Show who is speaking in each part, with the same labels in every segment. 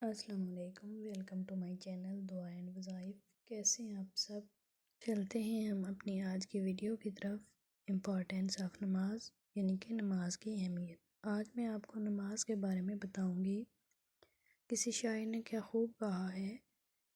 Speaker 1: السلام علیکم، welcome to my channel دعا اینڈ وظائف۔ کیسے ہیں آپ سب؟ چلتے ہیں ہم اپنی آج کی ویڈیو کی طرف۔ امپورٹینس آف نماز، یعنی کہ نماز کی اہمیت۔ آج میں آپ کو نماز کے بارے میں بتاؤں گی۔ کسی شاعر نے کیا خوب کہا ہے،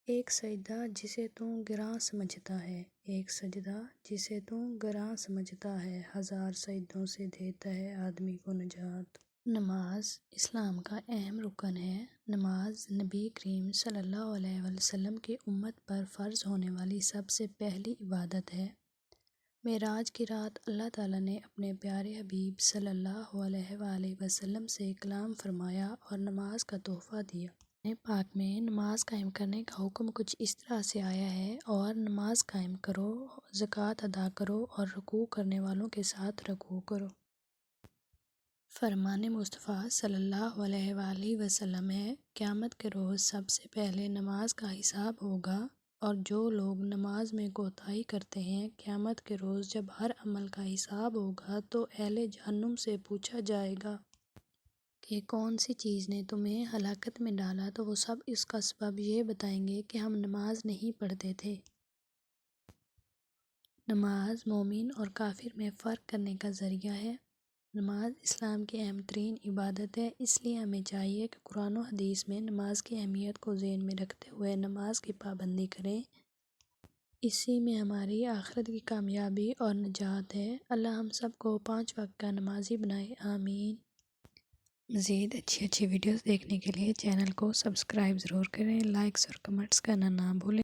Speaker 1: ایک سجدہ جسے تو گراں سمجھتا ہے، ایک سجدہ جسے تو گراں سمجھتا ہے، ہزار سجدوں سے دیتا ہے آدمی کو نجات۔ نماز اسلام کا اہم رکن ہے۔ نماز نبی کریم صلی اللہ علیہ وسلم کی امت پر فرض ہونے والی سب سے پہلی عبادت ہے۔ معراج کی رات اللہ تعالیٰ نے اپنے پیارے حبیب صلی اللہ علیہ وآلہ وسلم سے کلام فرمایا اور نماز کا تحفہ دیا۔ قرآن پاک میں نماز قائم کرنے کا حکم کچھ اس طرح سے آیا ہے، اور نماز قائم کرو، زکوٰۃ ادا کرو اور رکوع کرنے والوں کے ساتھ رکوع کرو۔ فرمان مصطفیٰ صلی اللہ علیہ وآلہ وسلم ہے، قیامت کے روز سب سے پہلے نماز کا حساب ہوگا، اور جو لوگ نماز میں کوتاہی کرتے ہیں، قیامت کے روز جب ہر عمل کا حساب ہوگا تو اہل جہنم سے پوچھا جائے گا کہ کون سی چیز نے تمہیں ہلاکت میں ڈالا، تو وہ سب اس کا سبب یہ بتائیں گے کہ ہم نماز نہیں پڑھتے تھے۔ نماز مومن اور کافر میں فرق کرنے کا ذریعہ ہے۔ نماز اسلام کی اہم ترین عبادت ہے، اس لیے ہمیں چاہیے کہ قرآن و حدیث میں نماز کی اہمیت کو ذہن میں رکھتے ہوئے نماز کی پابندی کریں۔ اسی میں ہماری آخرت کی کامیابی اور نجات ہے۔ اللہ ہم سب کو 5 وقت کا نمازی بنائے، آمین۔ مزید اچھی ویڈیوز دیکھنے کے لیے چینل کو سبسکرائب ضرور کریں، لائکس اور کمنٹس کرنا نہ بھولیں۔